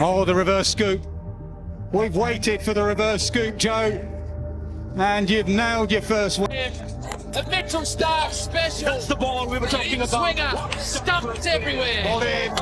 Oh, the reverse scoop. We've waited for the reverse scoop, Joe. And you've nailed your first one. A Mitchell Stark special. That's the ball we were talking about. Swinger, stumps everywhere. Hold in.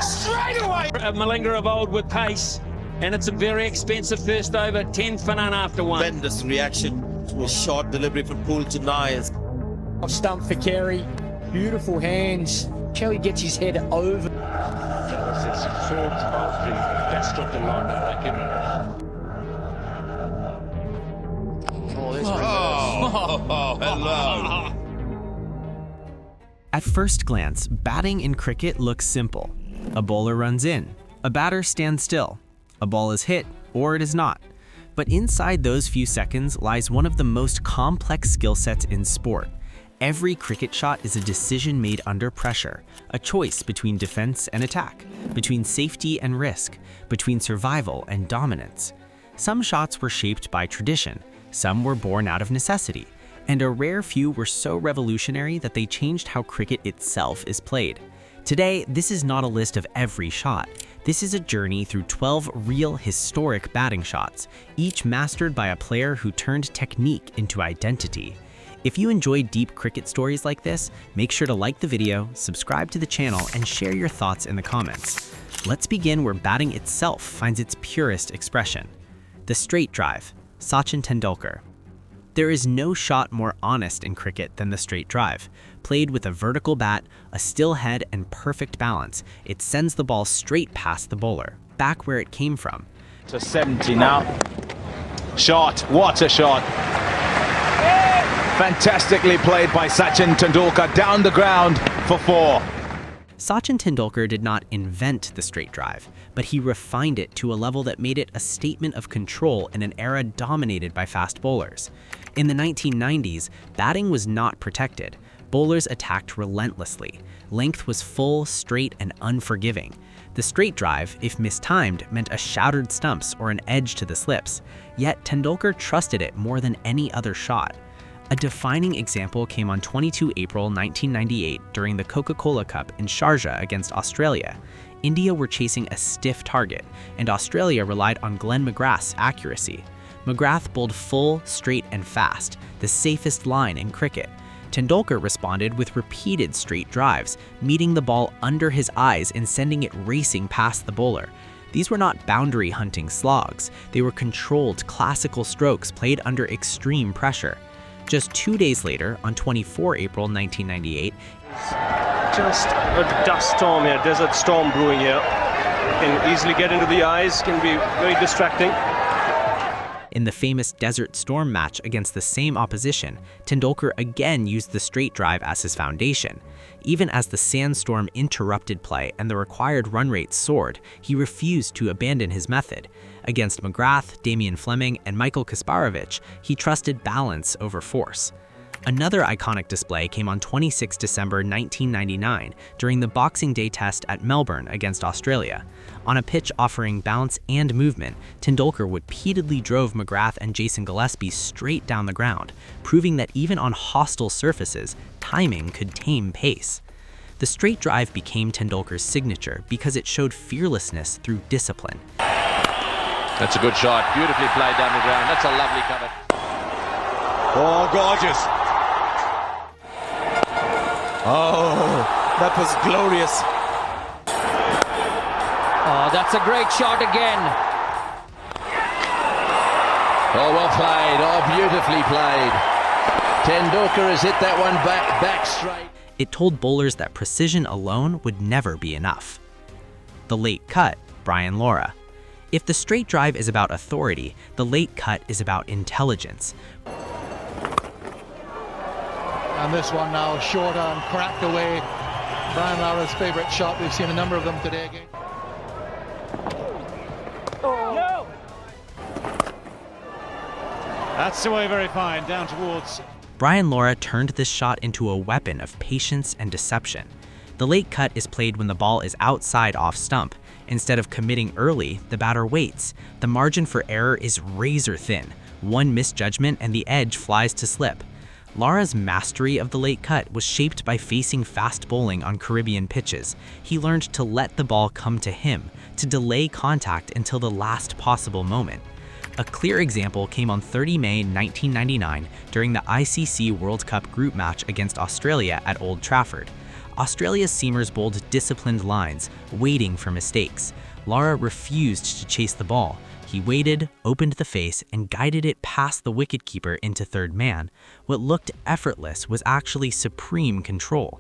Straight away. A Malinga of old with pace, and it's a very expensive first over, 10 for none after one. Tremendous reaction to a short delivery from Poole to Nyers. Stump for Carey, beautiful hands. Kelly gets his head over. It's superb of the best of the line, I reckon. Hello. At first glance, batting in cricket looks simple. A bowler runs in, a batter stands still, a ball is hit, or it is not. But inside those few seconds lies one of the most complex skill sets in sport. Every cricket shot is a decision made under pressure, a choice between defense and attack, between safety and risk, between survival and dominance. Some shots were shaped by tradition, some were born out of necessity, and a rare few were so revolutionary that they changed how cricket itself is played. Today, this is not a list of every shot. This is a journey through 12 real historic batting shots, each mastered by a player who turned technique into identity. If you enjoy deep cricket stories like this, make sure to like the video, subscribe to the channel, and share your thoughts in the comments. Let's begin where batting itself finds its purest expression. The straight drive, Sachin Tendulkar. There is no shot more honest in cricket than the straight drive. Played with a vertical bat, a still head, and perfect balance, it sends the ball straight past the bowler, back where it came from. To 70 now. Shot, what a shot. Fantastically played by Sachin Tendulkar down the ground for 4. Sachin Tendulkar did not invent the straight drive, but he refined it to a level that made it a statement of control in an era dominated by fast bowlers. In the 1990s, batting was not protected. Bowlers attacked relentlessly. Length was full, straight, and unforgiving. The straight drive, if mistimed, meant a shattered stumps or an edge to the slips. Yet Tendulkar trusted it more than any other shot. A defining example came on 22 April 1998 during the Coca-Cola Cup in Sharjah against Australia. India were chasing a stiff target, and Australia relied on Glenn McGrath's accuracy. McGrath bowled full, straight, and fast, the safest line in cricket. Tendulkar responded with repeated straight drives, meeting the ball under his eyes and sending it racing past the bowler. These were not boundary-hunting slogs. They were controlled, classical strokes played under extreme pressure. Just 2 days later, on 24 April 1998, just a dust storm here, desert storm brewing here. Can easily get into the eyes, can be very distracting. in the famous Desert Storm match against the same opposition, Tendulkar again used the straight drive as his foundation. Even as the sandstorm interrupted play and the required run rate soared, he refused to abandon his method. Against McGrath, Damien Fleming, and Michael Kasparovich, he trusted balance over force. Another iconic display came on 26 December 1999 during the Boxing Day test at Melbourne against Australia. On a pitch offering bounce and movement, Tendulkar repeatedly drove McGrath and Jason Gillespie straight down the ground, proving that even on hostile surfaces, timing could tame pace. The straight drive became Tendulkar's signature because it showed fearlessness through discipline. That's a good shot, beautifully played down the ground. That's a lovely cover. Oh, gorgeous. Oh, that was glorious. Oh, that's a great shot again. Oh, well played. Oh, beautifully played. Tendulkar has hit that one back straight. It told bowlers that precision alone would never be enough. The late cut, Brian Lara. If the straight drive is about authority, the late cut is about intelligence. And this one now shorter and cracked away. Brian Lara's favourite shot. We've seen a number of them today again. No. That's away very fine, down towards. Brian Lara turned this shot into a weapon of patience and deception. The late cut is played when the ball is outside off stump. Instead of committing early, the batter waits. The margin for error is razor thin. One misjudgment and the edge flies to slip. Lara's mastery of the late cut was shaped by facing fast bowling on Caribbean pitches. He learned to let the ball come to him, to delay contact until the last possible moment. A clear example came on 30 May 1999 during the ICC World Cup group match against Australia at Old Trafford. Australia's seamers bowled disciplined lines, waiting for mistakes. Lara refused to chase the ball. He waited, opened the face, and guided it past the wicketkeeper into third man. What looked effortless was actually supreme control.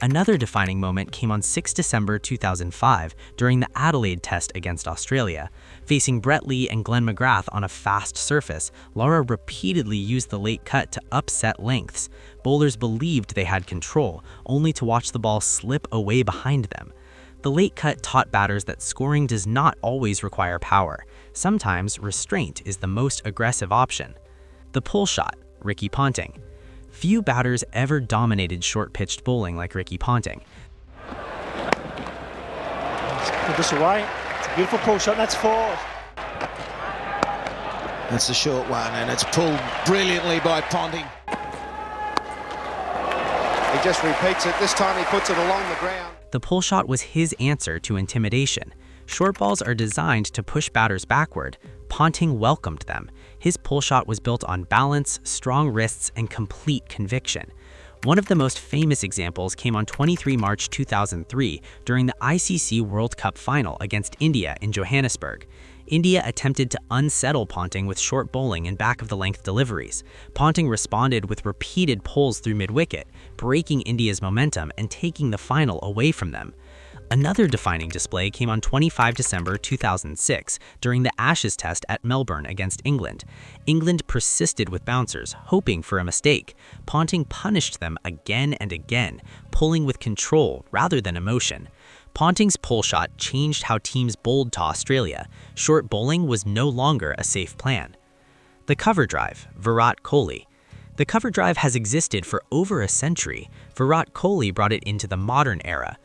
Another defining moment came on 6 December 2005 during the Adelaide Test against Australia. Facing Brett Lee and Glenn McGrath on a fast surface, Lara repeatedly used the late cut to upset lengths. Bowlers believed they had control, only to watch the ball slip away behind them. The late cut taught batters that scoring does not always require power. Sometimes restraint is the most aggressive option. The pull shot, Ricky Ponting. Few batters ever dominated short-pitched bowling like Ricky Ponting. Put this away. It's a beautiful pull shot. That's 4. That's a short one, and it's pulled brilliantly by Ponting. He just repeats it. This time he puts it along the ground. The pull shot was his answer to intimidation. Short balls are designed to push batters backward. Ponting welcomed them. His pull shot was built on balance, strong wrists, and complete conviction. One of the most famous examples came on 23 March 2003 during the ICC World Cup final against India in Johannesburg. India attempted to unsettle Ponting with short bowling and back-of-the-length deliveries. Ponting responded with repeated pulls through mid-wicket, breaking India's momentum and taking the final away from them. Another defining display came on 25 December 2006 during the Ashes Test at Melbourne against England. England persisted with bouncers, hoping for a mistake. Ponting punished them again and again, pulling with control rather than emotion. Ponting's pull shot changed how teams bowled to Australia. Short bowling was no longer a safe plan. The cover drive, Virat Kohli. The cover drive has existed for over a century. Virat Kohli brought it into the modern era.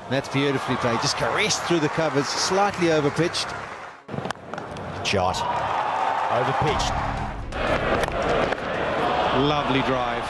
That's beautifully played. Just caressed through the covers, slightly overpitched. Shot. Overpitched. Lovely drive.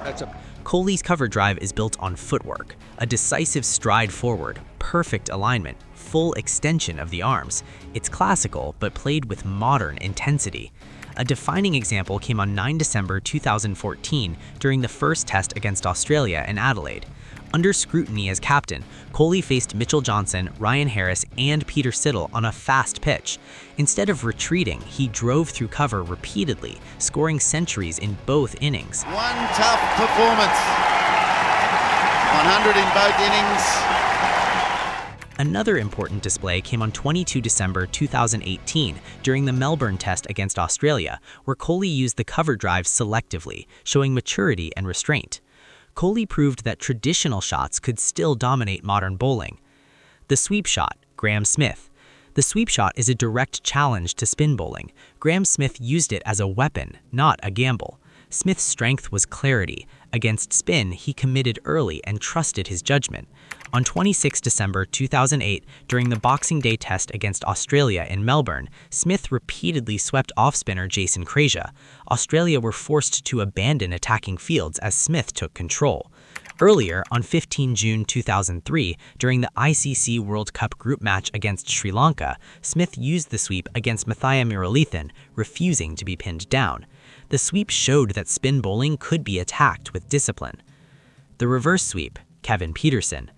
That's a Kohli's cover drive is built on footwork, a decisive stride forward, perfect alignment, full extension of the arms. It's classical, but played with modern intensity. A defining example came on 9 December 2014 during the first test against Australia in Adelaide. Under scrutiny as captain, Kohli faced Mitchell Johnson, Ryan Harris, and Pietersen on a fast pitch. Instead of retreating, he drove through cover repeatedly, scoring centuries in both innings. One tough performance. 100 in both innings. Another important display came on 22 December 2018 during the Melbourne Test against Australia, where Kohli used the cover drive selectively, showing maturity and restraint. Kohli proved that traditional shots could still dominate modern bowling. The sweep shot, Graeme Smith. The sweep shot is a direct challenge to spin bowling. Graeme Smith used it as a weapon, not a gamble. Smith's strength was clarity. Against spin, he committed early and trusted his judgment. On 26 December 2008, during the Boxing Day Test against Australia in Melbourne, Smith repeatedly swept off-spinner Jason Krejza. Australia were forced to abandon attacking fields as Smith took control. Earlier, on 15 June 2003, during the ICC World Cup group match against Sri Lanka, Smith used the sweep against Mathia Muralithan, refusing to be pinned down. The sweep showed that spin bowling could be attacked with discipline. The reverse sweep, Kevin Pietersen.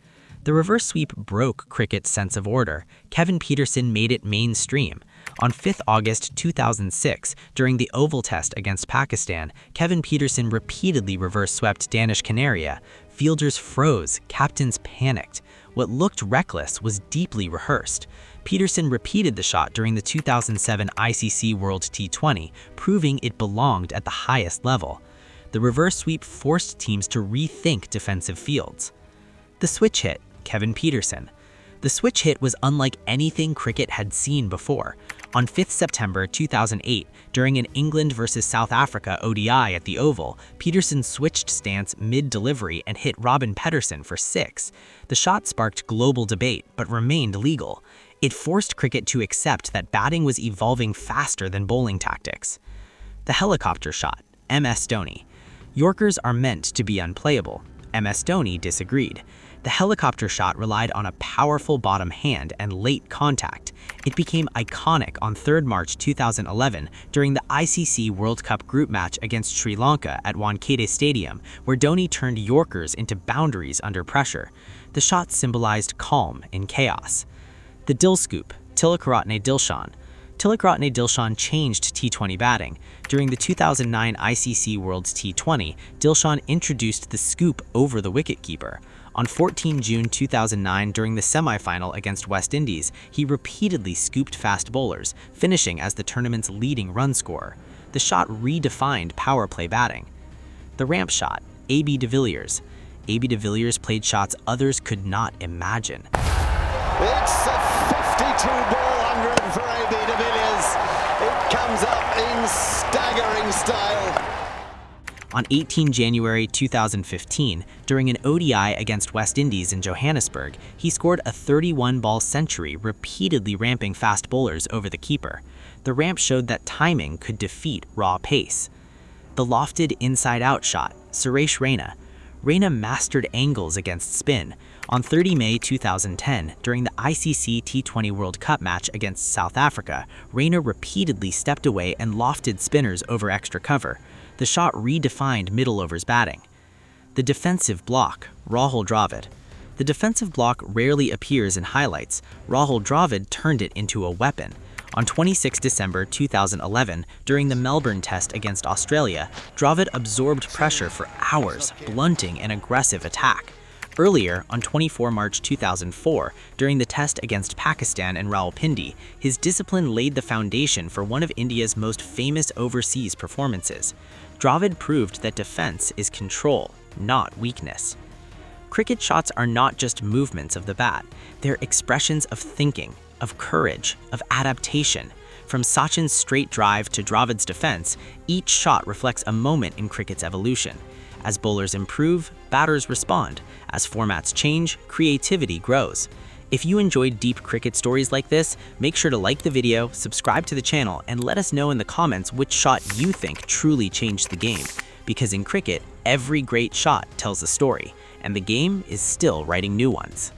The reverse sweep broke cricket's sense of order. Kevin Pietersen made it mainstream. On 5 August 2006, during the Oval Test against Pakistan, Kevin Pietersen repeatedly reverse-swept Danish Canaria. Fielders froze, captains panicked. What looked reckless was deeply rehearsed. Pietersen repeated the shot during the 2007 ICC World T20, proving it belonged at the highest level. The reverse sweep forced teams to rethink defensive fields. The switch hit, Kevin Pietersen. The switch hit was unlike anything cricket had seen before. On 5 September 2008, during an England vs South Africa ODI at the Oval, Pietersen switched stance mid-delivery and hit Robin Pedersen for 6. The shot sparked global debate, but remained legal. It forced cricket to accept that batting was evolving faster than bowling tactics. The helicopter shot, MS Dhoni. Yorkers are meant to be unplayable. MS Dhoni disagreed. The helicopter shot relied on a powerful bottom hand and late contact. It became iconic on 3 March 2011 during the ICC World Cup group match against Sri Lanka at Wankhede Stadium, where Dhoni turned Yorkers into boundaries under pressure. The shot symbolized calm in chaos. The Dilscoop, Tillakaratne Dilshan. Tillakaratne Dilshan changed T20 batting. During the 2009 ICC World's T20, Dilshan introduced the scoop over the wicketkeeper. On 14 June 2009, during the semi-final against West Indies, he repeatedly scooped fast bowlers, finishing as the tournament's leading run scorer. The shot redefined power play batting. The ramp shot, AB de Villiers. AB de Villiers played shots others could not imagine. It's a 52-ball 100 for AB de Villiers. It comes up in staggering style. On 18 January 2015, during an ODI against West Indies in Johannesburg, he scored a 31-ball century, repeatedly ramping fast bowlers over the keeper. The ramp showed that timing could defeat raw pace. The lofted inside-out shot, Suresh Raina. Raina mastered angles against spin. On 30 May 2010, during the ICC T20 World Cup match against South Africa, Raina repeatedly stepped away and lofted spinners over extra cover. The shot redefined middle overs batting. The defensive block, Rahul Dravid. The defensive block rarely appears in highlights. Rahul Dravid turned it into a weapon. On 26 December 2011, during the Melbourne Test against Australia, Dravid absorbed pressure for hours, blunting an aggressive attack. Earlier, on 24 March 2004, during the Test against Pakistan and Rawalpindi, his discipline laid the foundation for one of India's most famous overseas performances. Dravid proved that defense is control, not weakness. Cricket shots are not just movements of the bat, they're expressions of thinking, of courage, of adaptation. From Sachin's straight drive to Dravid's defense, each shot reflects a moment in cricket's evolution. As bowlers improve, batters respond. As formats change, creativity grows. If you enjoyed deep cricket stories like this, make sure to like the video, subscribe to the channel, and let us know in the comments which shot you think truly changed the game. Because in cricket, every great shot tells a story, and the game is still writing new ones.